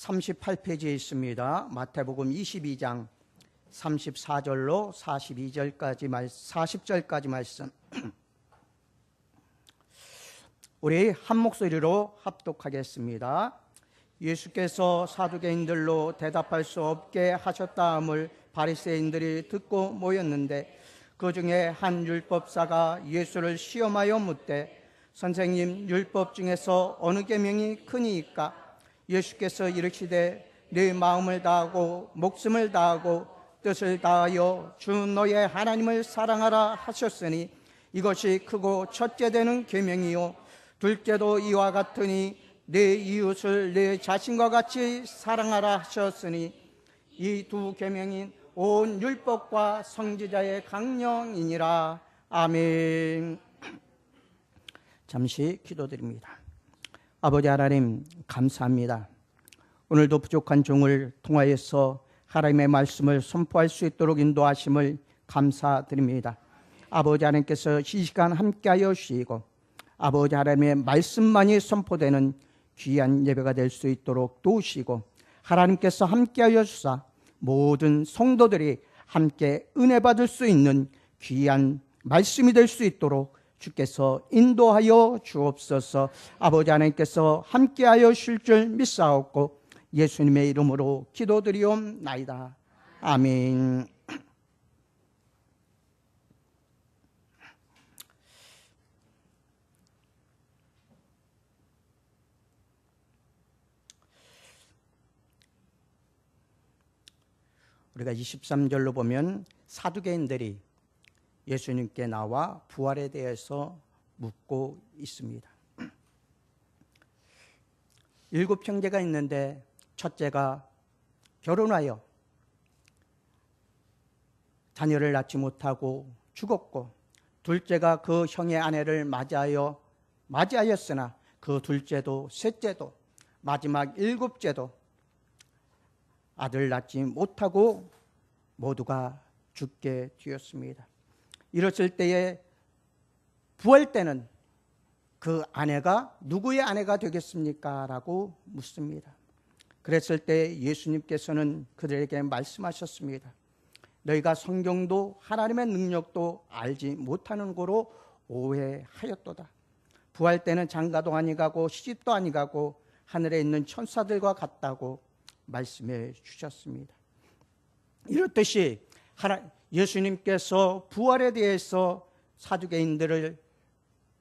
38페이지에 있습니다. 마태복음 22장 34절로 40절까지 말씀. 우리 한 목소리로 합독하겠습니다. 예수께서 사두개인들로 대답할 수 없게 하셨다함을 바리새인들이 듣고 모였는데 그 중에 한 율법사가 예수를 시험하여 묻되 선생님, 율법 중에서 어느 계명이 크니이까? 예수께서 이르시되 네 마음을 다하고 목숨을 다하고 뜻을 다하여 주 너의 하나님을 사랑하라 하셨으니 이것이 크고 첫째 되는 계명이요 둘째도 이와 같으니 내 이웃을 내 자신과 같이 사랑하라 하셨으니 이 두 계명인 온 율법과 선지자의 강령이니라. 아멘. 잠시 기도드립니다. 아버지 하나님, 감사합니다. 오늘도 부족한 종을 통하여서 하나님의 말씀을 선포할 수 있도록 인도하심을 감사드립니다. 아버지 하나님께서 이 시간 함께하여 주시고 아버지 하나님의 말씀만이 선포되는 귀한 예배가 될 수 있도록 도우시고 하나님께서 함께하여 주사 모든 성도들이 함께 은혜 받을 수 있는 귀한 말씀이 될 수 있도록 주께서 인도하여 주옵소서. 아버지 하나님께서 함께하여 주실 줄 믿사옵고 예수님의 이름으로 기도드리옵나이다. 아멘. 우리가 23절로 보면 사두개인들이 예수님께 나와 부활에 대해서 묻고 있습니다. 7 형제가 있는데 첫째가 결혼하여 자녀를 낳지 못하고 죽었고 둘째가 그 형의 아내를 맞이하였으나 그 둘째도 셋째도 마지막 7째도 아들 낳지 못하고 모두가 죽게 되었습니다. 이랬을 때에 부활 때는 그 아내가 누구의 아내가 되겠습니까? 라고 묻습니다. 그랬을 때 예수님께서는 그들에게 말씀하셨습니다. 너희가 성경도 하나님의 능력도 알지 못하는 거로 오해하였도다. 부활 때는 장가도 아니가고 시집도 아니가고 하늘에 있는 천사들과 같다고 말씀해 주셨습니다. 이렇듯이 예수님께서 부활에 대해서 사두개인들을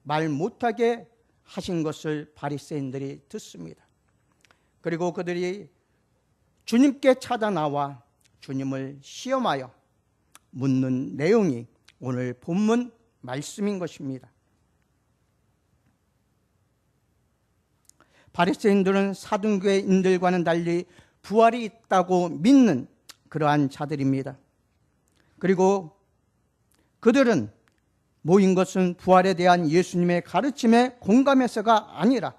말 못하게 하신 것을 바리새인들이 듣습니다. 그리고 그들이 주님께 찾아 나와 주님을 시험하여 묻는 내용이 오늘 본문 말씀인 것입니다. 바리새인들은 사두개인들과는 달리 부활이 있다고 믿는 그러한 자들입니다. 그리고 그들은 모인 것은 부활에 대한 예수님의 가르침에 공감해서가 아니라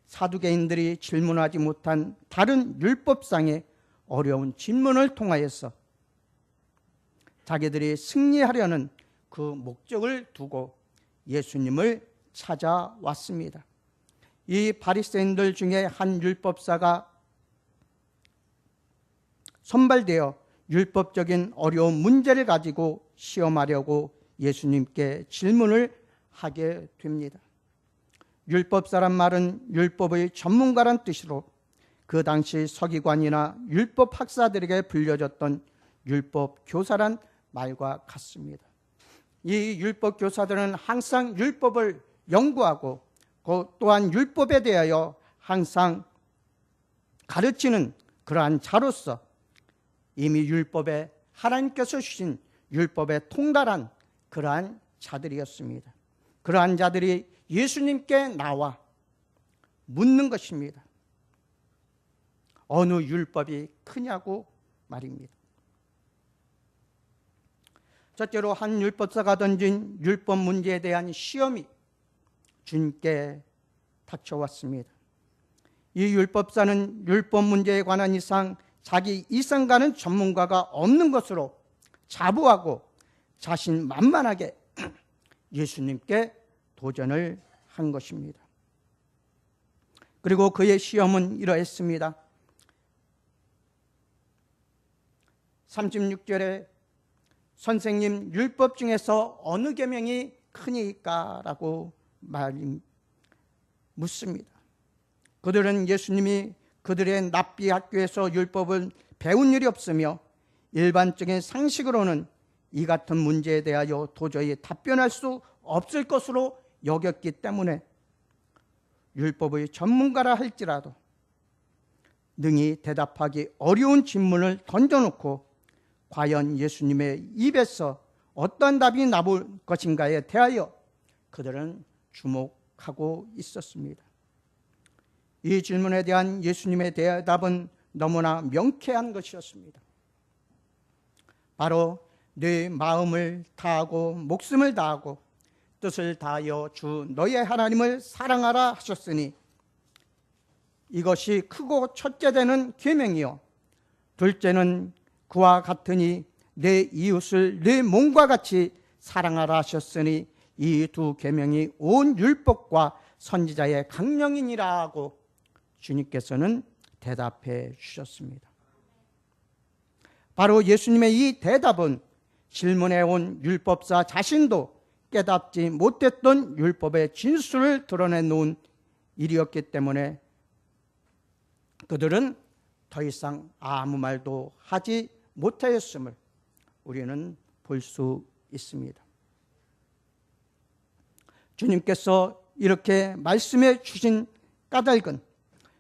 사두개인들이 질문하지 못한 다른 율법상의 어려운 질문을 통하여서 자기들이 승리하려는 그 목적을 두고 예수님을 찾아왔습니다. 이 바리새인들 중에 한 율법사가 선발되어 율법적인 어려운 문제를 가지고 시험하려고 예수님께 질문을 하게 됩니다. 율법사란 말은 율법의 전문가란 뜻으로 그 당시 서기관이나 율법 학사들에게 불려졌던 율법 교사란 말과 같습니다. 이 율법 교사들은 항상 율법을 연구하고 또한 율법에 대하여 항상 가르치는 그러한 자로서 이미 율법에 하나님께서 주신 율법에 통달한 그러한 자들이었습니다. 그러한 자들이 예수님께 나와 묻는 것입니다. 어느 율법이 크냐고 말입니다. 첫째로 한 율법사가 던진 율법 문제에 대한 시험이 주님께 닥쳐왔습니다. 이 율법사는 율법 문제에 관한 이상 자기 이상가는 전문가가 없는 것으로 자부하고 자신만만하게 예수님께 도전을 한 것입니다. 그리고 그의 시험은 이러했습니다. 36절에 선생님, 율법 중에서 어느 계명이 크니까? 라고 묻습니다. 그들은 예수님이 그들의 납비 학교에서 율법을 배운 일이 없으며 일반적인 상식으로는 이 같은 문제에 대하여 도저히 답변할 수 없을 것으로 여겼기 때문에 율법의 전문가라 할지라도 능히 대답하기 어려운 질문을 던져놓고 과연 예수님의 입에서 어떤 답이 나올 것인가에 대하여 그들은 주목하고 있었습니다. 이 질문에 대한 예수님의 대답은 너무나 명쾌한 것이었습니다. 바로 네 마음을 다하고 목숨을 다하고 뜻을 다하여 주 너의 하나님을 사랑하라 하셨으니 이것이 크고 첫째 되는 계명이요 둘째는 그와 같으니 내 이웃을 내 몸과 같이 사랑하라 하셨으니 이 두 계명이 온 율법과 선지자의 강령이니라 하고 주님께서는 대답해 주셨습니다. 바로 예수님의 이 대답은 질문해 온 율법사 자신도 깨닫지 못했던 율법의 진술을 드러내 놓은 일이었기 때문에 그들은 더 이상 아무 말도 하지 못하였음을 우리는 볼 수 있습니다. 주님께서 이렇게 말씀해 주신 까닭은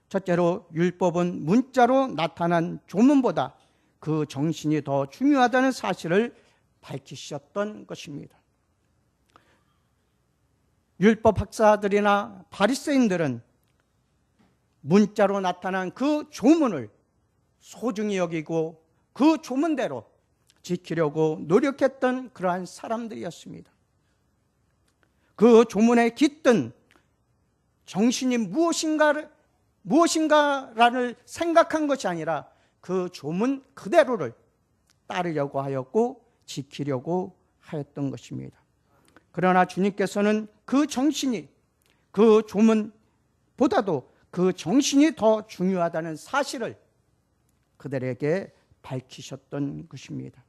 첫째로 율법은 문자로 나타난 조문보다 그 정신이 더 중요하다는 사실을 밝히셨던 것입니다. 율법 학사들이나 바리새인들은 문자로 나타난 그 조문을 소중히 여기고 그 조문대로 지키려고 노력했던 그러한 사람들이었습니다. 그 조문에 깃든 정신이 무엇인가를 생각한 것이 아니라 그 조문 그대로를 따르려고 하였고 지키려고 하였던 것입니다. 그러나 주님께서는 그 정신이 그 조문보다도 그 정신이 더 중요하다는 사실을 그들에게 밝히셨던 것입니다.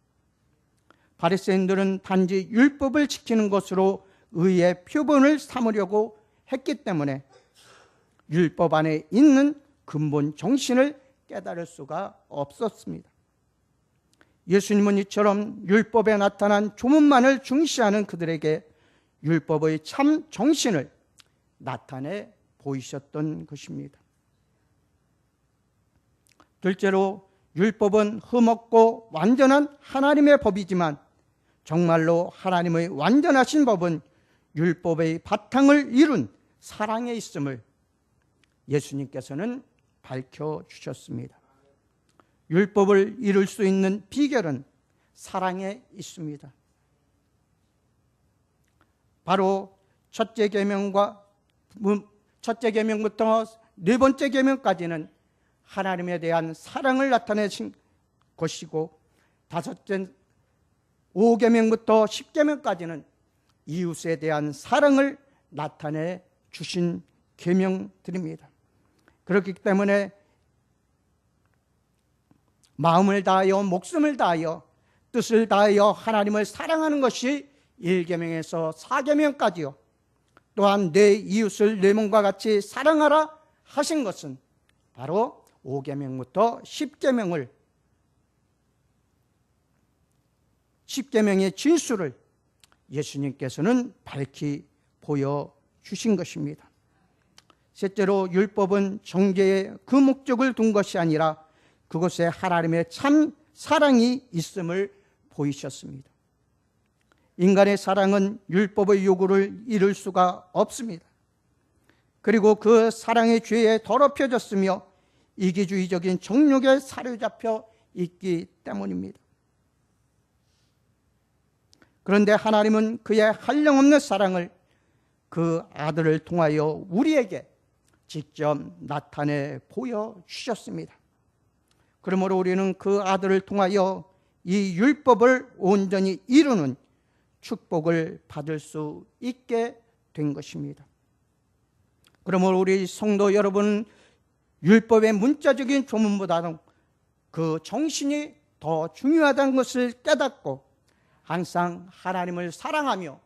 바리새인들은 단지 율법을 지키는 것으로 의의 표본을 삼으려고 했기 때문에 율법 안에 있는 근본 정신을 깨달을 수가 없었습니다. 예수님은 이처럼 율법에 나타난 조문만을 중시하는 그들에게 율법의 참 정신을 나타내 보이셨던 것입니다. 둘째로 율법은 흠없고 완전한 하나님의 법이지만 정말로 하나님의 완전하신 법은 율법의 바탕을 이룬 사랑에 있음을 예수님께서는 밝혀주셨습니다. 율법을 이룰 수 있는 비결은 사랑에 있습니다. 바로 첫째 계명부터 네 번째 계명까지는 하나님에 대한 사랑을 나타내신 것이고 5계명부터 10계명까지는 이웃에 대한 사랑을 나타내 주신 계명들입니다. 그렇기 때문에 마음을 다하여 목숨을 다하여 뜻을 다하여 하나님을 사랑하는 것이 1계명에서 4계명까지요. 또한 내 이웃을 내 몸과 같이 사랑하라 하신 것은 바로 5계명부터 10계명의 진수를 예수님께서는 밝히 보여주신 것입니다. 셋째로 율법은 정죄의 그 목적을 둔 것이 아니라 그곳에 하나님의 참 사랑이 있음을 보이셨습니다. 인간의 사랑은 율법의 요구를 이룰 수가 없습니다. 그리고 그 사랑의 죄에 더럽혀졌으며 이기주의적인 정욕에 사로잡혀 있기 때문입니다. 그런데 하나님은 그의 한량없는 사랑을 그 아들을 통하여 우리에게 직접 나타내 보여주셨습니다. 그러므로 우리는 그 아들을 통하여 이 율법을 온전히 이루는 축복을 받을 수 있게 된 것입니다. 그러므로 우리 성도 여러분은 율법의 문자적인 조문보다는 그 정신이 더 중요하다는 것을 깨닫고 항상 하나님을 사랑하며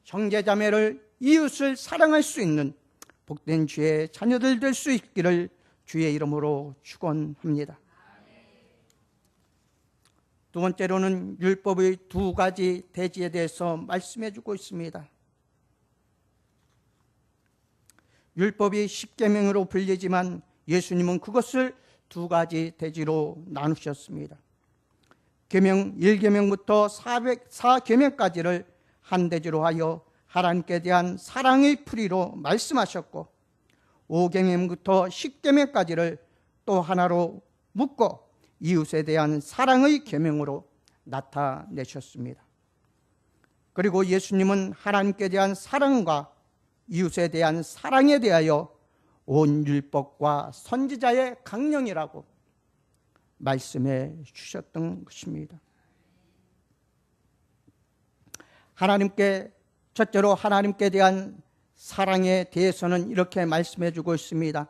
형제자매를 이웃을 사랑할 수 있는 복된 주의 자녀들 될 수 있기를 주의 이름으로 축원합니다. 두 번째로는 율법의 두 가지 대지에 대해서 말씀해 주고 있습니다. 율법이 십계명으로 불리지만 예수님은 그것을 두 가지 대지로 나누셨습니다. 계명 1계명부터 4계명까지를 한 대지로 하여 하나님께 대한 사랑의 풀이로 말씀하셨고 5계명부터 10계명까지를 또 하나로 묶어 이웃에 대한 사랑의 계명으로 나타내셨습니다. 그리고 예수님은 하나님께 대한 사랑과 이웃에 대한 사랑에 대하여 온 율법과 선지자의 강령이라고 말씀해 주셨던 것입니다. 첫째로 하나님께 대한 사랑에 대해서는 이렇게 말씀해 주고 있습니다.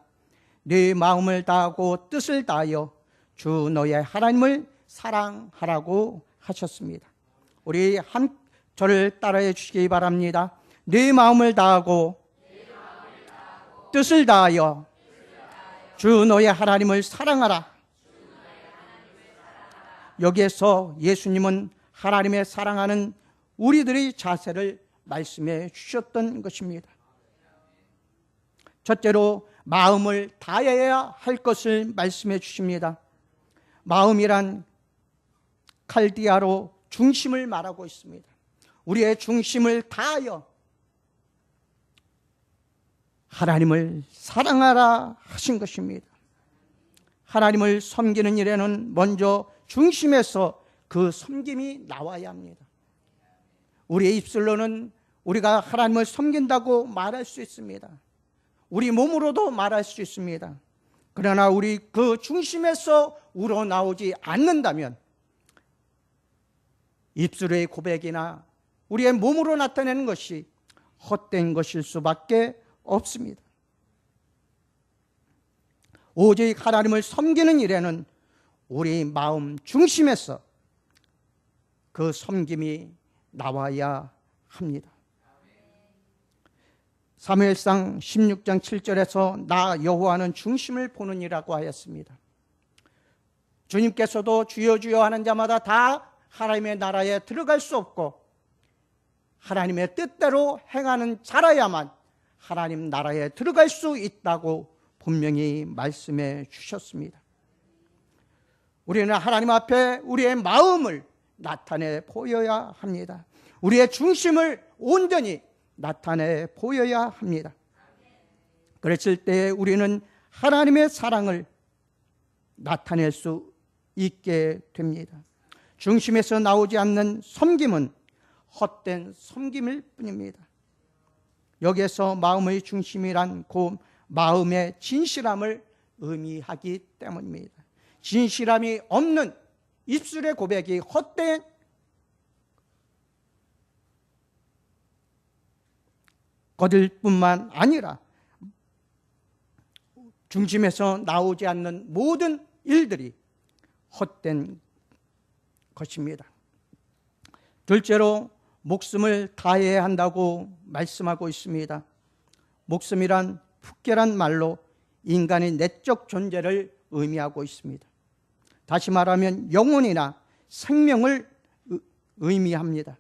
네 마음을 다하고 뜻을 다하여 주 너의 하나님을 사랑하라고 하셨습니다. 우리 저를 따라해 주시기 바랍니다. 네 마음을 다하고 뜻을 다하여 주 너의 하나님을 사랑하라. 여기에서 예수님은 하나님의 사랑하는 우리들의 자세를 말씀해 주셨던 것입니다. 첫째로 마음을 다해야 할 것을 말씀해 주십니다. 마음이란 칼디아로 중심을 말하고 있습니다. 우리의 중심을 다하여 하나님을 사랑하라 하신 것입니다. 하나님을 섬기는 일에는 먼저 중심에서 그 섬김이 나와야 합니다. 우리의 입술로는 우리가 하나님을 섬긴다고 말할 수 있습니다. 우리 몸으로도 말할 수 있습니다. 그러나 우리 그 중심에서 우러나오지 않는다면 입술의 고백이나 우리의 몸으로 나타내는 것이 헛된 것일 수밖에 없습니다. 오직 하나님을 섬기는 일에는 우리 마음 중심에서 그 섬김이 나와야 합니다. 사무엘상 16장 7절에서 나 여호와는 중심을 보느니라고 하였습니다. 주님께서도 주여 주여 하는 자마다 다 하나님의 나라에 들어갈 수 없고 하나님의 뜻대로 행하는 자라야만 하나님 나라에 들어갈 수 있다고 분명히 말씀해 주셨습니다. 우리는 하나님 앞에 우리의 마음을 나타내 보여야 합니다. 우리의 중심을 온전히 나타내 보여야 합니다. 그랬을 때 우리는 하나님의 사랑을 나타낼 수 있게 됩니다. 중심에서 나오지 않는 섬김은 헛된 섬김일 뿐입니다. 여기에서 마음의 중심이란 그 마음의 진실함을 의미하기 때문입니다. 진실함이 없는 입술의 고백이 헛된 것일 뿐만 아니라 중심에서 나오지 않는 모든 일들이 헛된 것입니다. 둘째로 목숨을 다해야 한다고 말씀하고 있습니다. 목숨이란 푸케란 말로 인간의 내적 존재를 의미하고 있습니다. 다시 말하면 영혼이나 생명을 의미합니다.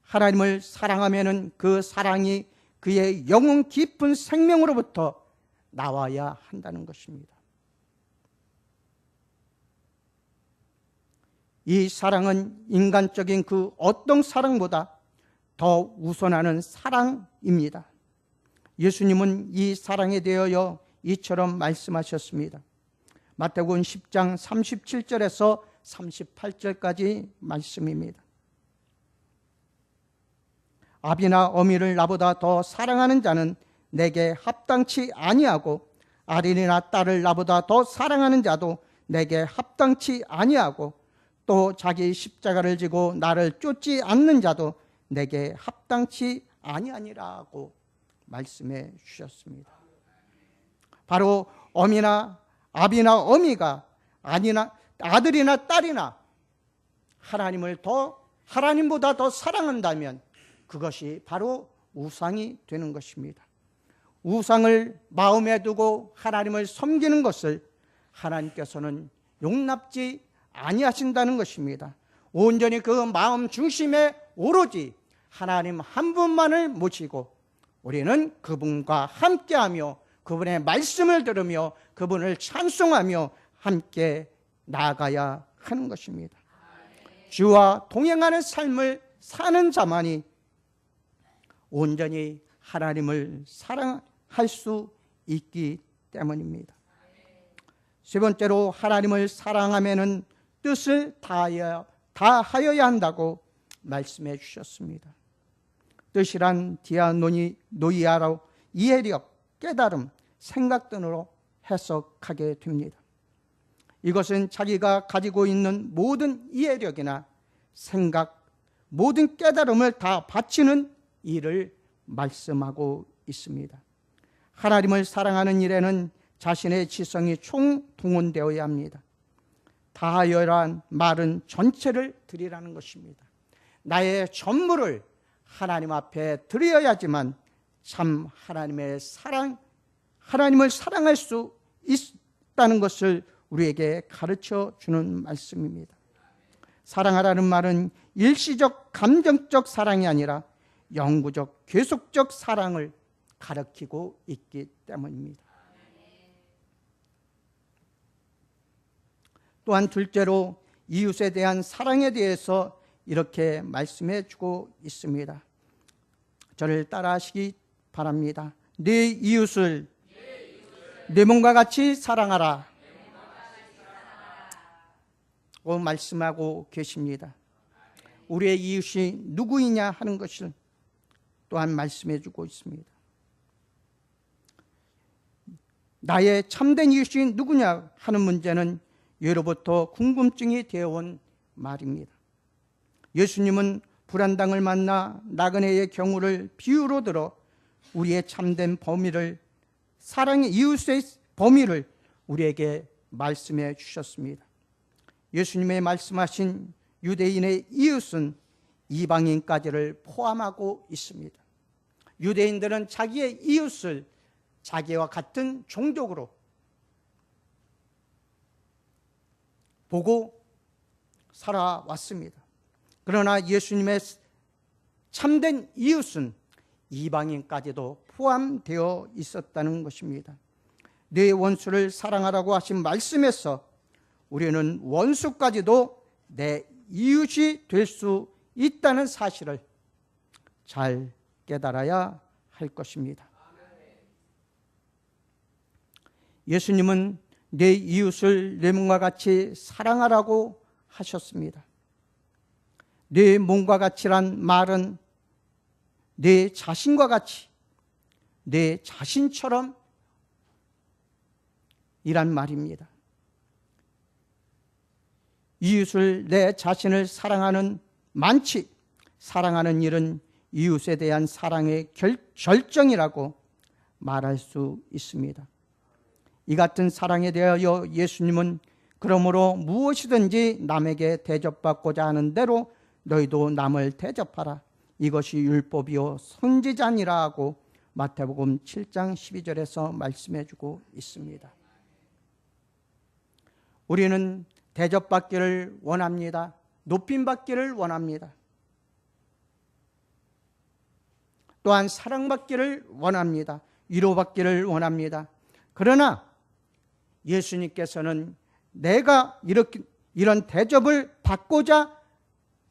하나님을 사랑하면은 그 사랑이 그의 영혼 깊은 생명으로부터 나와야 한다는 것입니다. 이 사랑은 인간적인 그 어떤 사랑보다 더 우선하는 사랑입니다. 예수님은 이 사랑에 대하여 이처럼 말씀하셨습니다. 마태복음 10장 37절에서 38절까지 말씀입니다. 아비나 어미를 나보다 더 사랑하는 자는 내게 합당치 아니하고 아들이나 딸을 나보다 더 사랑하는 자도 내게 합당치 아니하고 또 자기 십자가를 지고 나를 쫓지 않는 자도 내게 합당치 아니하니라고 말씀해 주셨습니다. 바로 어미나 아비나 어미가 아들이나 딸이나 하나님보다 더 사랑한다면 그것이 바로 우상이 되는 것입니다. 우상을 마음에 두고 하나님을 섬기는 것을 하나님께서는 용납지 아니하신다는 것입니다. 온전히 그 마음 중심에 오로지 하나님 한 분만을 모시고 우리는 그분과 함께하며 그분의 말씀을 들으며 그분을 찬송하며 함께 나아가야 하는 것입니다. 주와 동행하는 삶을 사는 자만이 온전히 하나님을 사랑할 수 있기 때문입니다. 세 번째로 하나님을 사랑하면은 뜻을 다하여야 한다고 말씀해 주셨습니다. 뜻이란 디아노이아로 이해력, 깨달음, 생각 등으로 해석하게 됩니다. 이것은 자기가 가지고 있는 모든 이해력이나 생각, 모든 깨달음을 다 바치는 일을 말씀하고 있습니다. 하나님을 사랑하는 일에는 자신의 지성이 총동원되어야 합니다. 다하여란 말은 전체를 드리라는 것입니다. 나의 전부를 하나님 앞에 드려야지만 참 하나님을 사랑할 수 있다는 것을 우리에게 가르쳐 주는 말씀입니다. 사랑하라는 말은 일시적 감정적 사랑이 아니라 영구적 계속적 사랑을 가르치고 있기 때문입니다. 또한 둘째로 이웃에 대한 사랑에 대해서 이렇게 말씀해 주고 있습니다. 저를 따라하시기 바랍니다. 네 이웃을 내 몸과 같이 사랑하라 고 말씀하고 계십니다. 우리의 이웃이 누구이냐 하는 것을 또한 말씀해 주고 있습니다. 나의 참된 이웃이 누구냐 하는 문제는 예로부터 궁금증이 되어온 말입니다. 예수님은 불안당을 만나 나그네의 경우를 비유로 들어 우리의 참된 범위를, 사랑의 이웃의 범위를 우리에게 말씀해 주셨습니다. 예수님의 말씀하신 유대인의 이웃은 이방인까지를 포함하고 있습니다. 유대인들은 자기의 이웃을 자기와 같은 종족으로 보고 살아왔습니다. 그러나 예수님의 참된 이웃은 이방인까지도 포함되어 있었다는 것입니다. 내 원수를 사랑하라고 하신 말씀에서 우리는 원수까지도 내 이웃이 될 수 있다는 사실을 잘 깨달아야 할 것입니다. 예수님은 내 이웃을 내 몸과 같이 사랑하라고 하셨습니다. 내 몸과 같이란 말은 내 자신과 같이, 내 자신처럼 이란 말입니다. 이웃을 내 자신을 사랑하는 만치, 사랑하는 일은 이웃에 대한 사랑의 결정이라고 말할 수 있습니다. 이 같은 사랑에 대하여 예수님은 그러므로 무엇이든지 남에게 대접받고자 하는 대로 너희도 남을 대접하라. 이것이 율법이요 선지자니라 하고 마태복음 7장 12절에서 말씀해 주고 있습니다. 우리는 대접받기를 원합니다. 높임받기를 원합니다. 또한 사랑받기를 원합니다. 위로받기를 원합니다. 그러나 예수님께서는 내가 이런 대접을 받고자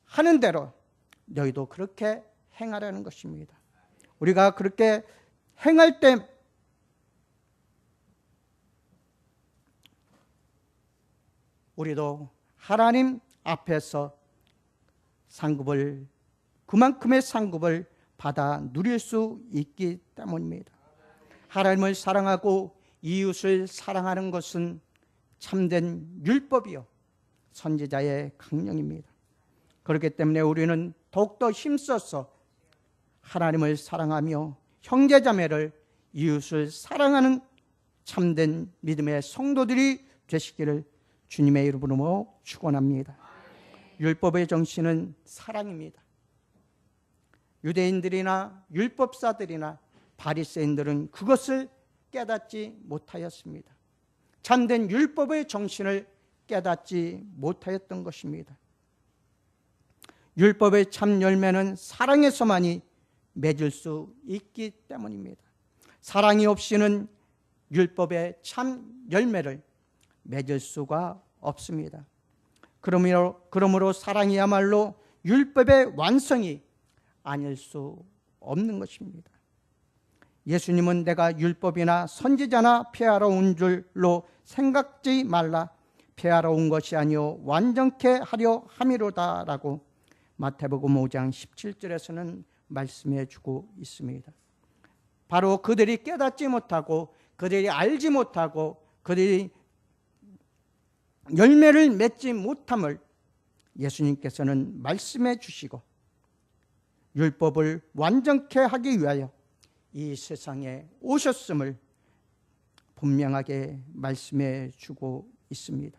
하는 대로 너희도 그렇게 행하라는 것입니다. 우리가 그렇게 행할 때 우리도 하나님 앞에서 그만큼의 상급을 받아 누릴 수 있기 때문입니다. 하나님을 사랑하고 이웃을 사랑하는 것은 참된 율법이요 선지자의 강령입니다. 그렇기 때문에 우리는 더욱더 힘써서 하나님을 사랑하며 형제자매를, 이웃을 사랑하는 참된 믿음의 성도들이 되시기를 주님의 이름으로 축원합니다. 율법의 정신은 사랑입니다. 유대인들이나 율법사들이나 바리새인들은 그것을 깨닫지 못하였습니다. 참된 율법의 정신을 깨닫지 못하였던 것입니다. 율법의 참 열매는 사랑에서만이 맺을 수 있기 때문입니다. 사랑이 없이는 율법의 참 열매를 맺을 수가 없습니다. 그러므로 사랑이야말로 율법의 완성이 아닐 수 없는 것입니다. 예수님은 내가 율법이나 선지자나 폐하러 온 줄로 생각지 말라, 폐하러 온 것이 아니요 완전케 하려 함이로다 라고 마태복음 5장 17절에서는 말씀해 주고 있습니다. 바로 그들이 깨닫지 못하고 그들이 알지 못하고 그들이 열매를 맺지 못함을 예수님께서는 말씀해 주시고 율법을 완전케 하기 위하여 이 세상에 오셨음을 분명하게 말씀해 주고 있습니다.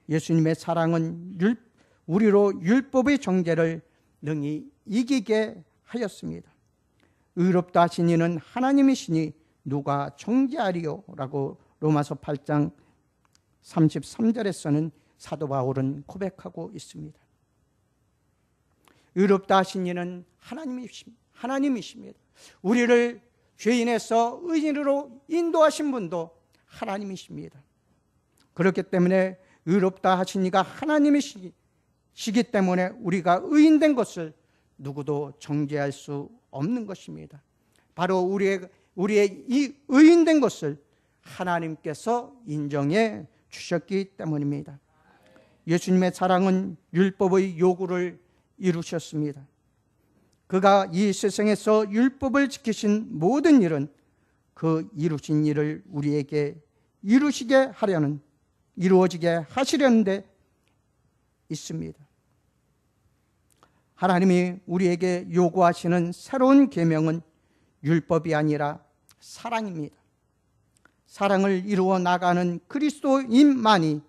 예수님의 사랑은 우리로 율법의 정죄를 능히 이기게 하였습니다. 의롭다 하신 이는 하나님이시니 누가 정죄하리요? 라고 로마서 8장 33절에서는 사도 바울은 고백하고 있습니다. 의롭다 하신 이는 하나님이십니다. 우리를 죄인에서 의인으로 인도하신 분도 하나님이십니다. 그렇기 때문에 의롭다 하신 이가 하나님이시기 때문에 우리가 의인된 것을 누구도 정죄할 수 없는 것입니다. 바로 우리의 이 의인된 것을 하나님께서 인정해 주셨기 때문입니다. 예수님의 사랑은 율법의 요구를 이루셨습니다. 그가 이 세상에서 율법을 지키신 모든 일은 그 이루신 일을 우리에게 이루어지게 하시려는 데 있습니다. 하나님이 우리에게 요구하시는 새로운 계명은 율법이 아니라 사랑입니다. 사랑을 이루어 나가는 그리스도인만이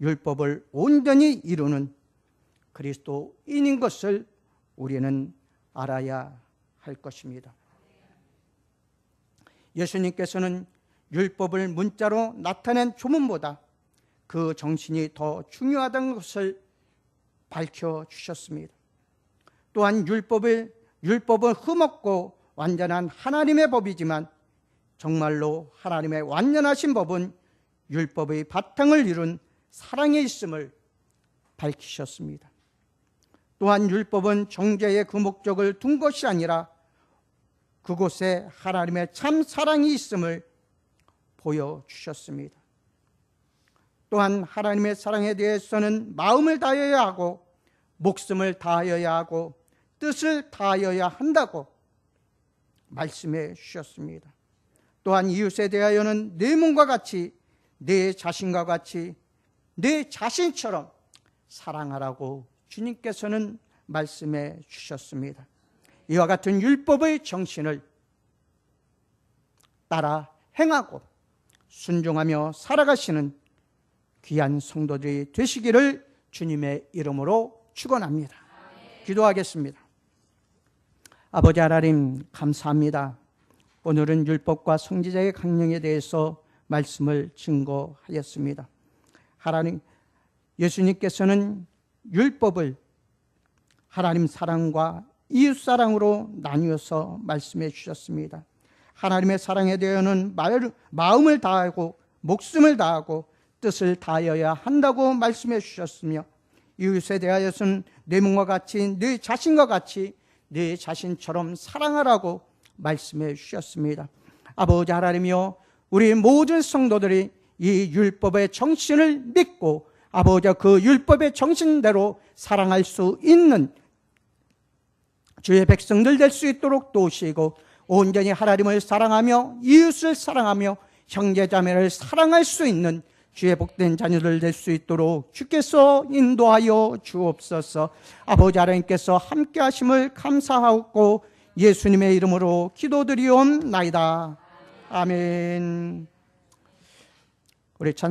율법을 온전히 이루는 그리스도인인 것을 우리는 알아야 할 것입니다. 예수님께서는 율법을 문자로 나타낸 조문보다 그 정신이 더 중요하다는 것을 밝혀주셨습니다. 또한 율법은 흠없고 완전한 하나님의 법이지만 정말로 하나님의 완전하신 법은 율법의 바탕을 이룬 사랑에 있음을 밝히셨습니다. 또한 율법은 정죄의 그 목적을 둔 것이 아니라 그곳에 하나님의 참 사랑이 있음을 보여주셨습니다. 또한 하나님의 사랑에 대해서는 마음을 다하여야 하고 목숨을 다하여야 하고 뜻을 다하여야 한다고 말씀해 주셨습니다. 또한 이웃에 대하여는 내 몸과 같이 내 자신과 같이 내 자신처럼 사랑하라고 주님께서는 말씀해 주셨습니다. 이와 같은 율법의 정신을 따라 행하고 순종하며 살아가시는 귀한 성도들이 되시기를 주님의 이름으로 축원합니다. 기도하겠습니다. 아버지 하나님 감사합니다. 오늘은 율법과 선지자의 강령에 대해서 말씀을 증거하였습니다. 하나님, 예수님께서는 율법을 하나님 사랑과 이웃 사랑으로 나뉘어서 말씀해 주셨습니다. 하나님의 사랑에 대해서는 마음을 다하고 목숨을 다하고 뜻을 다하여야 한다고 말씀해 주셨으며 이웃에 대하여서는 내 몸과 같이 내 자신과 같이 내 자신처럼 사랑하라고 말씀해 주셨습니다. 아버지 하나님이여, 우리 모든 성도들이 이 율법의 정신을 믿고 아버지 그 율법의 정신대로 사랑할 수 있는 주의 백성들 될 수 있도록 도우시고 온전히 하나님을 사랑하며 이웃을 사랑하며 형제자매를 사랑할 수 있는 주의 복된 자녀들 될 수 있도록 주께서 인도하여 주옵소서. 아버지 하나님께서 함께 하심을 감사하고 예수님의 이름으로 기도드리옵나이다. 아멘. 우리 찬송